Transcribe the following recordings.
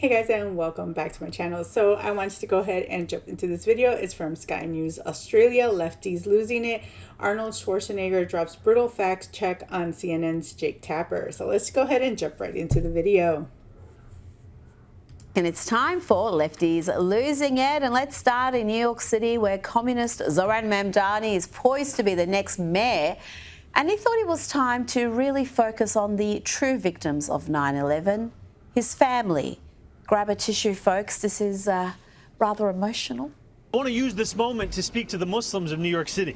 Hey guys, and welcome back to my channel. So I wanted to go ahead and jump into this video. It's from Sky News Australia. Lefties losing it. Arnold Schwarzenegger drops brutal fact check on CNN's Jake Tapper. So let's go ahead and jump right into the video. And it's time for Lefties losing it. And let's start in New York City, where communist Zoran Mamdani is poised to be the next mayor. And he thought it was time to really focus on the true victims of 9/11, his family. Grab a tissue, folks. This is rather emotional. I want to use this moment to speak to the Muslims of New York City.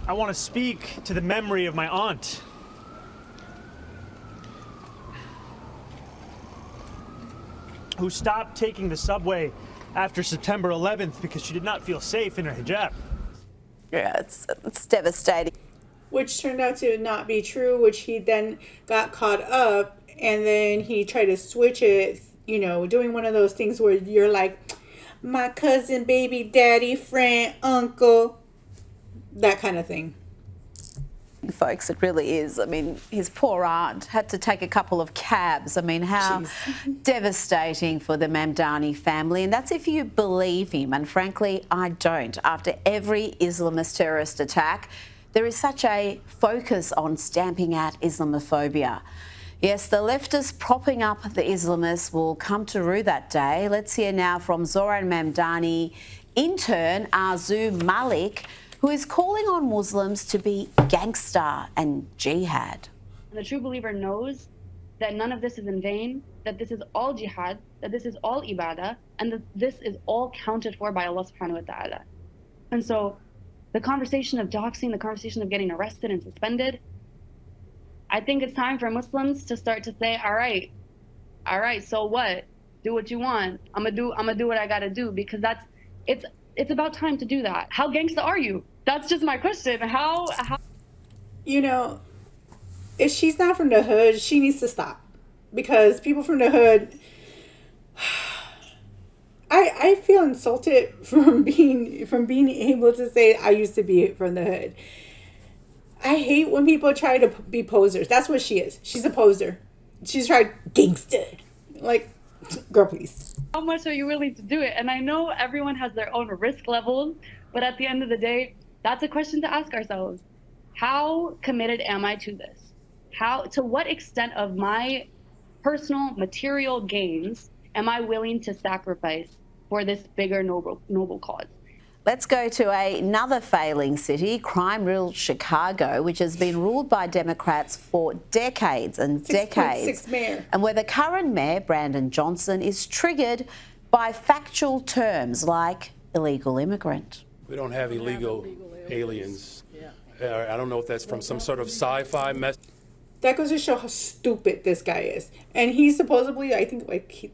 I want to speak to the memory of my aunt. Who stopped taking the subway after September 11th because she did not feel safe in her hijab. Yeah, it's devastating. Which turned out to not be true, which he then got caught up, and then he tried to switch it, you know, doing one of those things where you're like, my cousin, baby, daddy, friend, uncle, that kind of thing. Folks, it really is. I mean, his poor aunt had to take a couple of cabs. I mean, how devastating for the Mamdani family. And that's if you believe him. And frankly, I don't. After every Islamist terrorist attack, there is such a focus on stamping out Islamophobia. Yes, the leftists propping up the Islamists will come to rue that day. Let's hear now from Zoran Mamdani intern Arzu Malik, who is calling on Muslims to be gangster and jihad. The true believer knows that none of this is in vain, that this is all jihad, that this is all ibadah, and that this is all counted for by Allah subhanahu wa ta'ala. And so the conversation of doxing, the conversation of getting arrested and suspended, I think it's time for Muslims to start to say, all right, so what? Do what you want. I'm gonna do what I gotta do, because it's about time to do that. How gangsta are you? That's just my question. How? You know, if she's not from the hood, she needs to stop, because people from the hood, I feel insulted from being able to say I used to be from the hood. I hate when people try to be posers. That's what she is. She's a poser. She's tried gangsta. Like, girl, please. How much are you willing to do it? And I know everyone has their own risk levels, but at the end of the day, that's a question to ask ourselves. How committed am I to this? To what extent of my personal material gains am I willing to sacrifice for this bigger noble cause? Let's go to another failing city, crime-riddled Chicago, which has been ruled by Democrats for decades and decades. 6.6 mayor. And where the current mayor, Brandon Johnson, is triggered by factual terms like illegal immigrant. We don't have illegal aliens. I don't know if that's from some sort of sci-fi mess. That goes to show how stupid this guy is. And he's supposedly, I think,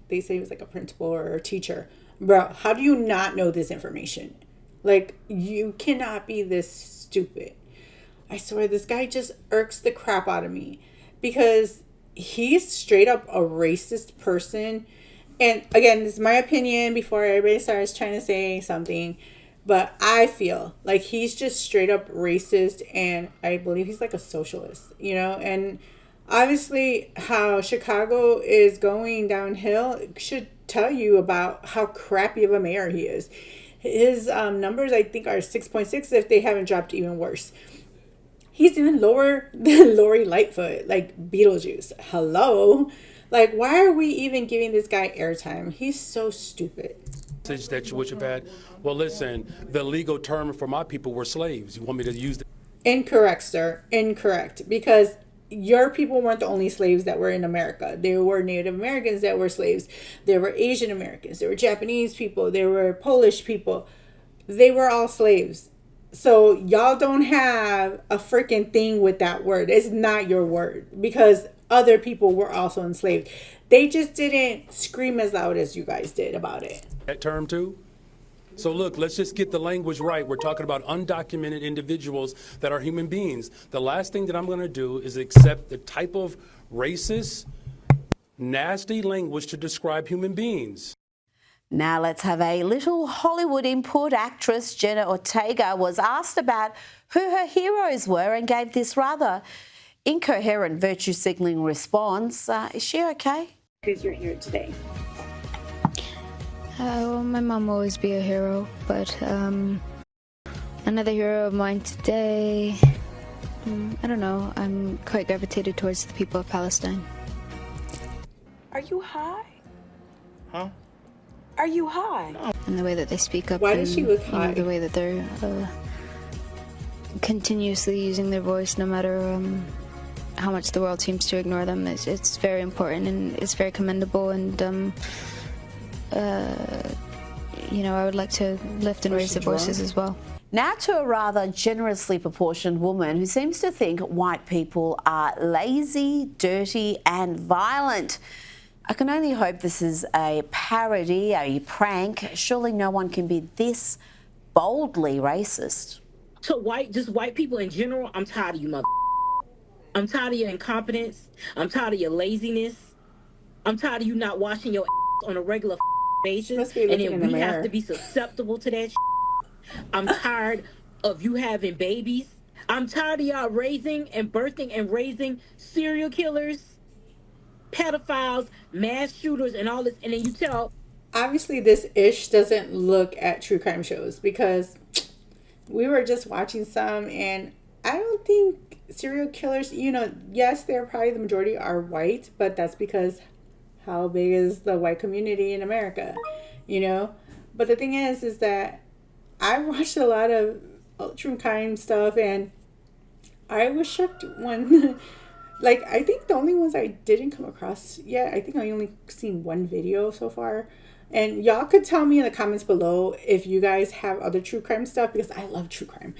they say he was like a principal or a teacher. Bro, how do you not know this information? Like, you cannot be this stupid. I swear, this guy just irks the crap out of me, because he's straight up a racist person. And again, this is my opinion before everybody starts trying to say something, but I feel like he's just straight up racist, and I believe he's like a socialist, you know? And obviously how Chicago is going downhill should tell you about how crappy of a mayor he is. His numbers, I think, are 6.6 if they haven't dropped even worse. He's even lower than Lori Lightfoot, like Beetlejuice. Hello? Like, why are we even giving this guy airtime? He's so stupid. That you wish have had. Well, listen, the legal term for my people were slaves. You want me to use that? Incorrect, sir. Incorrect. Because your people weren't the only slaves that were in America. There were Native Americans that were slaves. There were Asian Americans. There were Japanese people. There were Polish people. They were all slaves. So y'all don't have a freaking thing with that word. It's not your word, because other people were also enslaved. They just didn't scream as loud as you guys did about it. That term too? So look, let's just get the language right. We're talking about undocumented individuals that are human beings. The last thing that I'm going to do is accept the type of racist, nasty language to describe human beings. Now let's have a little Hollywood input. Actress Jenna Ortega was asked about who her heroes were and gave this rather incoherent virtue signalling response. Is she okay? Who's your hero today? Well, my mom will always be a hero, but another hero of mine today, I don't know. I'm quite gravitated towards the people of Palestine. Are you high? Huh? Are you high? And the way that they speak up. Why does she look you know, high? the way that they're continuously using their voice, no matter how much the world seems to ignore them. It's very important and it's very commendable. And you know, I would like to lift and raise their voices as well. Now to a rather generously proportioned woman who seems to think white people are lazy, dirty and violent. I can only hope this is a parody, a prank. Surely no one can be this boldly racist. So just white people in general, I'm tired of you mother. I'm tired of your incompetence. I'm tired of your laziness. I'm tired of you not washing your on a regular basis. And then we have to be susceptible to that. I'm tired of you having babies. I'm tired of y'all raising and birthing and raising serial killers, pedophiles, mass shooters, and all this. And then you tell. Obviously, this ish doesn't look at true crime shows because we were just watching some, and I don't think serial killers, you know, yes, they're probably the majority are white, but that's because how big is the white community in America, you know? But the thing is that I've watched a lot of true crime stuff, and I was shocked when, like, I think the only ones I didn't come across yet, I think I only seen one video so far. And y'all could tell me in the comments below if you guys have other true crime stuff, because I love true crime.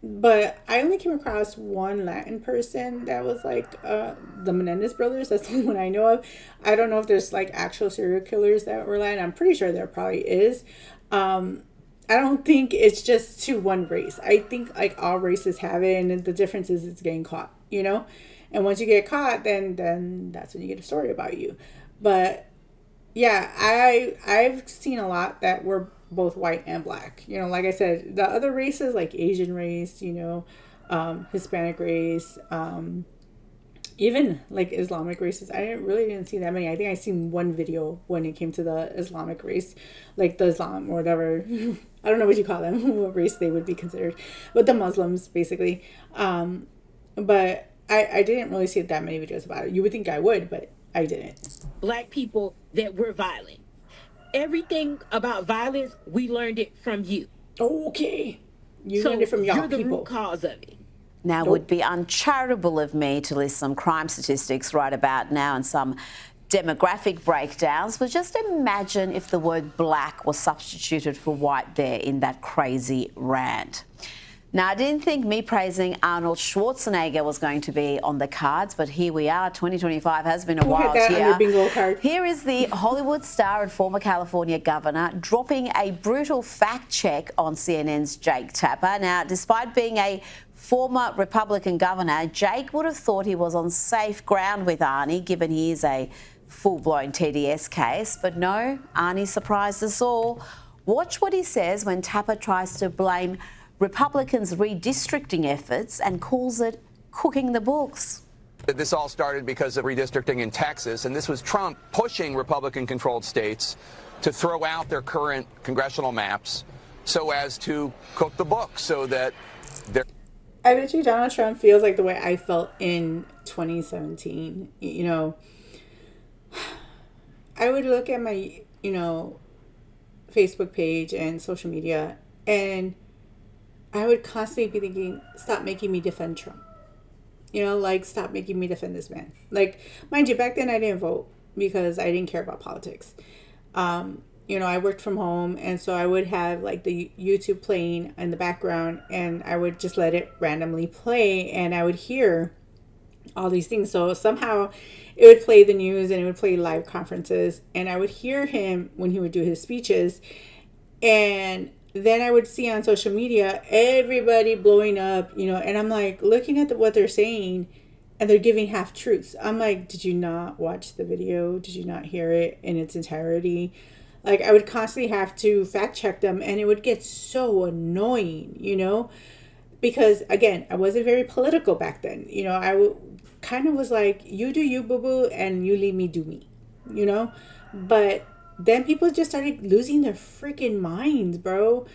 But I only came across one Latin person that was like the Menendez brothers. That's the only one I know of. I don't know if there's like actual serial killers that were Latin. I'm pretty sure there probably is. I don't think it's just to one race. I think like all races have it, and the difference is it's getting caught, you know? And once you get caught, then that's when you get a story about you. But yeah, I've seen a lot that were both white and black. You know, like I said, the other races like Asian race, you know, Hispanic race, even like Islamic races. I didn't see that many. I think I seen one video when it came to the Islamic race, like the Islam or whatever. I don't know what you call them, what race they would be considered, but the Muslims basically. But I didn't really see that many videos about it. You would think I would, but I didn't. Black people that were violent. Everything about violence, we learned it from you. Okay. You learned it from y'all you're the people. root cause of it. Now, it would be uncharitable of me to list some crime statistics right about now and some demographic breakdowns, but just imagine if the word black was substituted for white there in that crazy rant. Now, I didn't think me praising Arnold Schwarzenegger was going to be on the cards, but here we are. 2025 has been a wild year. On your bingo card. Here is the Hollywood star and former California governor dropping a brutal fact check on CNN's Jake Tapper. Now, despite being a former Republican governor, Jake would have thought he was on safe ground with Arnie, given he is a full-blown TDS case. But no, Arnie surprised us all. Watch what he says when Tapper tries to blame Republicans' redistricting efforts and calls it cooking the books. This all started because of redistricting in Texas, and this was Trump pushing Republican-controlled states to throw out their current congressional maps so as to cook the books so that they're... I bet you Donald Trump feels like the way I felt in 2017. You know, I would look at my, you know, Facebook page and social media, and I would constantly be thinking, stop making me defend Trump. You know, like, stop making me defend this man. Like, mind you, back then I didn't vote because I didn't care about politics. You know, I worked from home, and so I would have, like, the YouTube playing in the background, and I would just let it randomly play, and I would hear all these things. So somehow it would play the news, and it would play live conferences, and I would hear him when he would do his speeches, and then I would see on social media everybody blowing up, you know, and I'm like looking at what they're saying, and they're giving half truths. I'm like, did you not watch the video? Did you not hear it in its entirety? Like, I would constantly have to fact check them, and it would get so annoying, you know? Because, again, I wasn't very political back then. You know, kind of was like, you do you, boo-boo, and you leave me do me, you know? But then people just started losing their freaking minds, bro.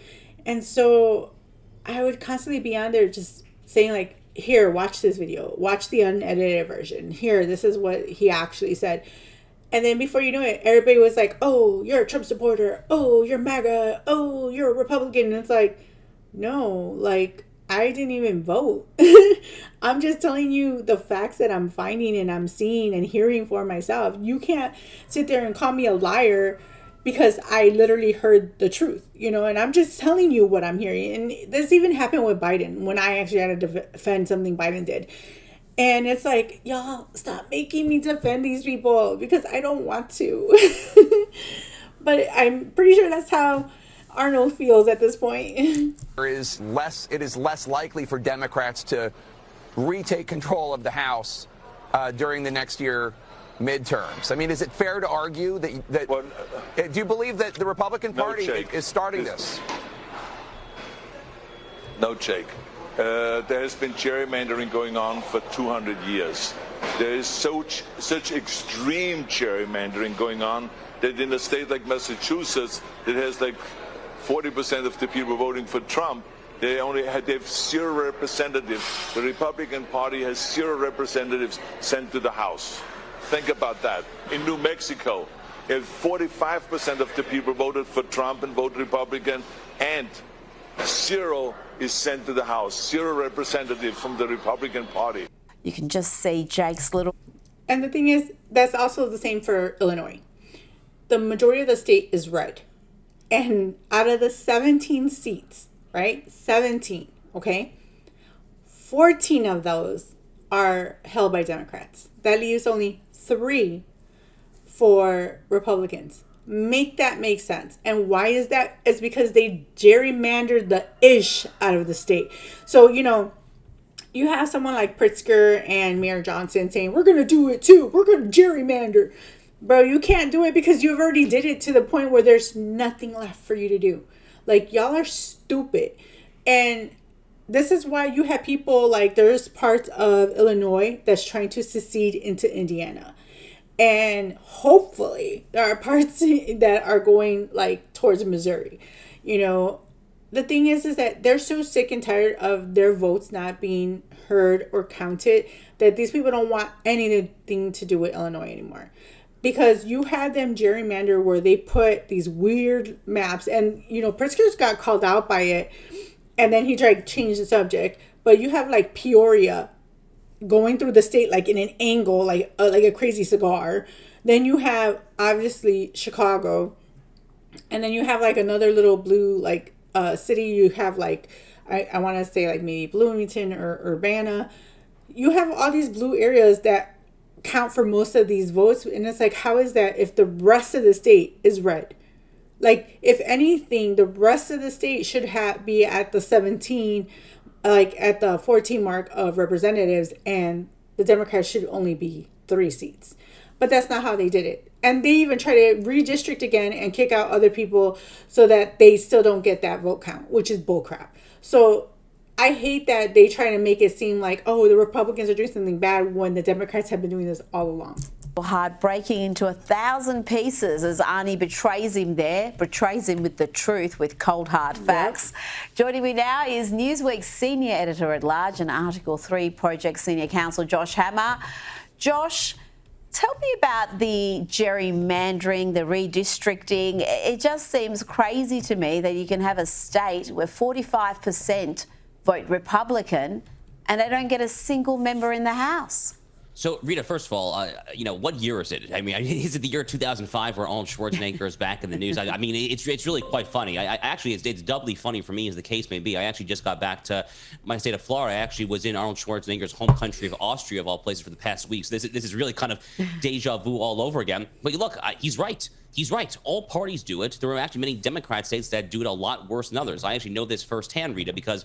And so I would constantly be on there just saying, like, here, watch this video. Watch the unedited version. Here, this is what he actually said. And then before you know it, everybody was like, oh, you're a Trump supporter. Oh, you're MAGA. Oh, you're a Republican. And it's like, no, like, I didn't even vote. I'm just telling you the facts that I'm finding and I'm seeing and hearing for myself. You can't sit there and call me a liar because I literally heard the truth, you know, and I'm just telling you what I'm hearing. And this even happened with Biden when I actually had to defend something Biden did. And it's like, y'all, stop making me defend these people because I don't want to. But I'm pretty sure that's how Arnold feels at this point. It is less likely for Democrats to retake control of the House during the next year midterms. I mean, is it fair to argue that do you believe that the Republican Party is starting this? No, Jake. There has been gerrymandering going on for 200 years. There is such extreme gerrymandering going on that in a state like Massachusetts, that has like 40% of the people voting for Trump, they have 0 representatives. The Republican Party has 0 representatives sent to the House. Think about that. In New Mexico, if 45% of the people voted for Trump and voted Republican, and 0 is sent to the House, 0 representative from the Republican Party. You can just see Jake's little... And the thing is, that's also the same for Illinois. The majority of the state is red. And out of the 17 seats, right? 17, okay? 14 of those are held by Democrats. That leaves only 3 for Republicans. Make that make sense. And why is that? It's because they gerrymandered the ish out of the state. So, you know, you have someone like Pritzker and Mayor Johnson saying, we're going to do it too. We're going to gerrymander. Bro, you can't do it because you've already did it to the point where there's nothing left for you to do. Like, y'all are stupid. And this is why you have people like, there's parts of Illinois that's trying to secede into Indiana. And hopefully there are parts that are going like towards Missouri. You know, the thing is that they're so sick and tired of their votes not being heard or counted that these people don't want anything to do with Illinois anymore. Because you had them gerrymander where they put these weird maps, and, you know, Pritzker's got called out by it, and then he tried to change the subject. But you have like Peoria going through the state like in an angle, like a crazy cigar. Then you have obviously Chicago, and then you have like another little blue like city. You have like I want to say like maybe Bloomington or Urbana. You have all these blue areas that count for most of these votes, and it's like, how is that if the rest of the state is red? Like, if anything, the rest of the state should be at the 17, like at the 14 mark of representatives, and the Democrats should only be 3 seats. But that's not how they did it. And they even try to redistrict again and kick out other people so that they still don't get that vote count, which is bullcrap. So I hate that they try to make it seem like, oh, the Republicans are doing something bad when the Democrats have been doing this all along. Heart breaking into 1,000 pieces as Arnie betrays him with the truth, with cold hard facts. Yep. Joining me now is Newsweek's senior editor at large and Article 3 Project Senior Counsel Josh Hammer. Josh, tell me about the gerrymandering, the redistricting. It just seems crazy to me that you can have a state where 45% vote Republican and they don't get a single member in the House. So, Rita, first of all, you know, what year is it? I mean, is it the year 2005 where Arnold Schwarzenegger is back in the news? I mean, it's really quite funny. I actually, it's doubly funny for me, as the case may be. I actually just got back to my state of Florida. I actually was in Arnold Schwarzenegger's home country of Austria, of all places, for the past week. So this is really kind of deja vu all over again. But look, he's right. He's right. All parties do it. There are actually many Democrat states that do it a lot worse than others. I actually know this firsthand, Rita, because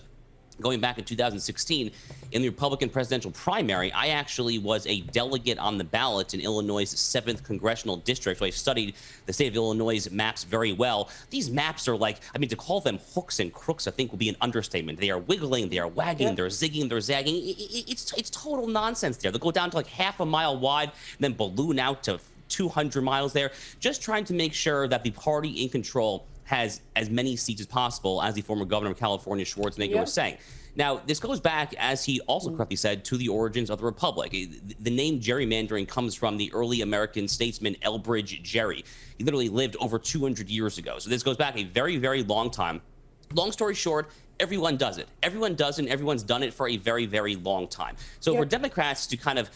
going back in 2016 in the Republican presidential primary, I actually was a delegate on the ballot in Illinois' 7th congressional district. So I studied the state of Illinois' maps very well. These maps are like, I mean, to call them hooks and crooks, I think would be an understatement. They are wiggling, they are wagging, they're zigging, they're zagging. It's total nonsense there. They'll go down to like half a mile wide, and then balloon out to 200 miles there, just trying to make sure that the party in control has as many seats as possible, as the former governor of California, Schwarzenegger, was saying. Now, this goes back, as he also correctly said, to the origins of the republic. The name gerrymandering comes from the early American statesman Elbridge Gerry. He literally lived over 200 years ago. So this goes back a very, very long time. Long story short, everyone does it. Everyone does it, and everyone's done it for a very, very long time. So for Democrats to kind of,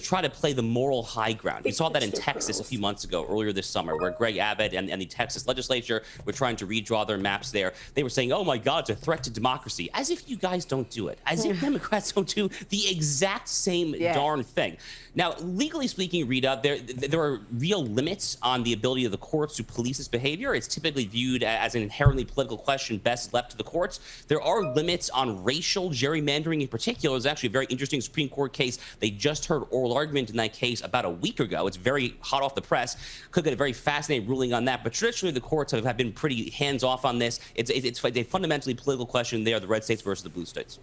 try to play the moral high ground. We saw that in Texas a few months ago, earlier this summer, where Greg Abbott and the Texas legislature were trying to redraw their maps there. They were saying, oh my God, it's a threat to democracy. As if you guys don't do it. As if Democrats don't do the exact same darn thing. Now, legally speaking, Rita, there are real limits on the ability of the courts to police this behavior. It's typically viewed as an inherently political question best left to the courts. There are limits on racial gerrymandering in particular. There's actually a very interesting Supreme Court case. They just heard oral argument in that case about a week ago. It's very hot off the press. Could get a very fascinating ruling on that. But traditionally, the courts have been pretty hands-off on this. It's a fundamentally political question. They are the red states versus the blue states.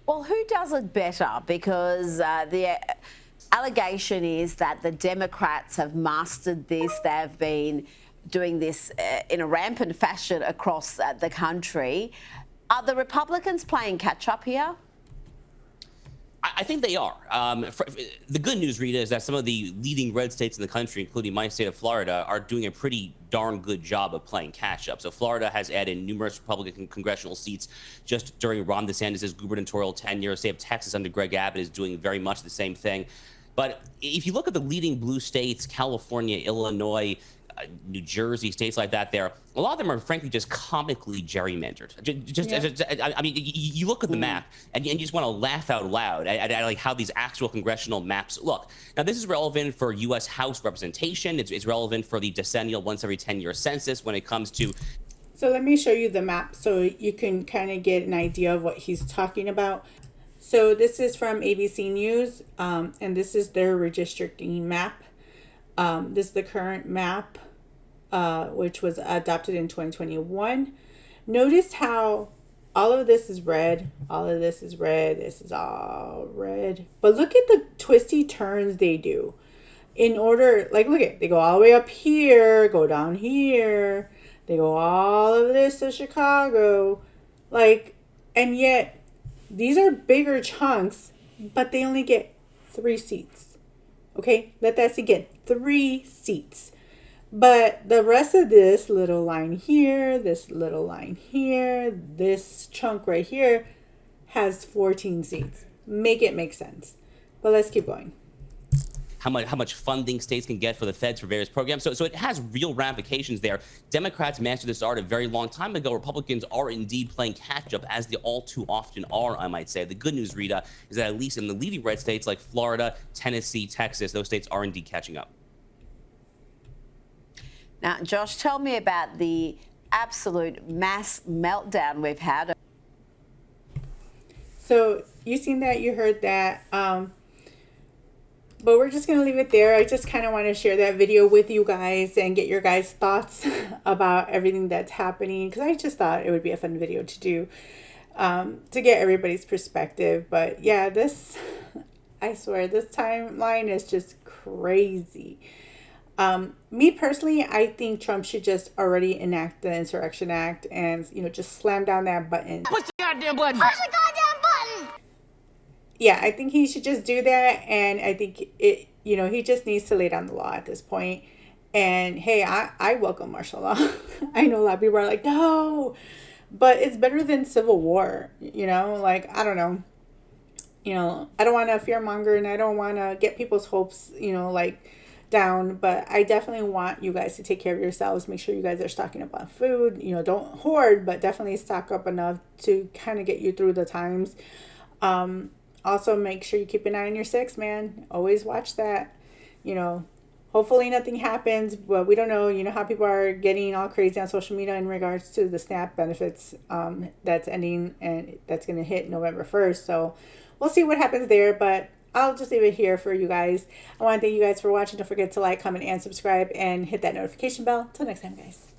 Well, who does it better? Because the allegation is that the Democrats have mastered this. They've been doing this in a rampant fashion across the country. Are the Republicans playing catch-up here? I think they are. The good news, Rita, is that some of the leading red states in the country, including my state of Florida, are doing a pretty darn good job of playing catch-up. So Florida has added numerous Republican congressional seats just during Ron DeSantis' gubernatorial tenure. State of Texas under Greg Abbott is doing very much the same thing. But if you look at the leading blue states, California, Illinois, New Jersey, states like that, a lot of them are frankly just comically gerrymandered. I mean, you look at the map and you just want to laugh out loud at like how these actual congressional maps look. Now, this is relevant for U.S. House representation. It's relevant for the decennial once every 10-year census when it comes to. So let me show you the map so you can kind of get an idea of what he's talking about. So this is from ABC News, and this is their redistricting map. This is the current map, which was adopted in 2021. Notice how all of this is red. All of this is red. This is all red. But look at the twisty turns they do. In order, like, look at, they go all the way up here, go down here. They go all of this to Chicago. Like, and yet these are bigger chunks, but they only get 3 seats. Okay, let that sink in. 3 seats. But the rest of this little line here, this little line here, this chunk right here has 14 seats. Make it make sense. But let's keep going. How much funding states can get for the feds for various programs. So it has real ramifications there. Democrats mastered this art a very long time ago. Republicans are indeed playing catch-up, as they all too often are, I might say. The good news, Rita, is that at least in the leading red states like Florida, Tennessee, Texas, those states are indeed catching up. Now, Josh, tell me about the absolute mass meltdown we've had. So you seen that, you heard that. But we're just going to leave it there. I just kind of want to share that video with you guys and get your guys' thoughts about everything that's happening. Because I just thought it would be a fun video to do to get everybody's perspective. But yeah, I swear, this timeline is just crazy. Me personally, I think Trump should just already enact the Insurrection Act and, just slam down that button. Push the goddamn button. Push the goddamn button. Yeah, I think he should just do that, and I think he just needs to lay down the law at this point. And hey, I welcome martial law. I know a lot of people are like, no, but it's better than civil war. Like, I don't know. I don't want to fearmonger, and I don't want to get people's hopes, down. But I definitely want you guys to take care of yourselves. Make sure you guys are stocking up on food. Don't hoard, but definitely stock up enough to kind of get you through the times. Also, make sure you keep an eye on your 6, man. Always watch that. Hopefully nothing happens, but we don't know. You know how people are getting all crazy on social media in regards to the SNAP benefits that's ending, and that's going to hit November 1st. So we'll see what happens there, but I'll just leave it here for you guys. I want to thank you guys for watching. Don't forget to like, comment, and subscribe, and hit that notification bell. Till next time, guys.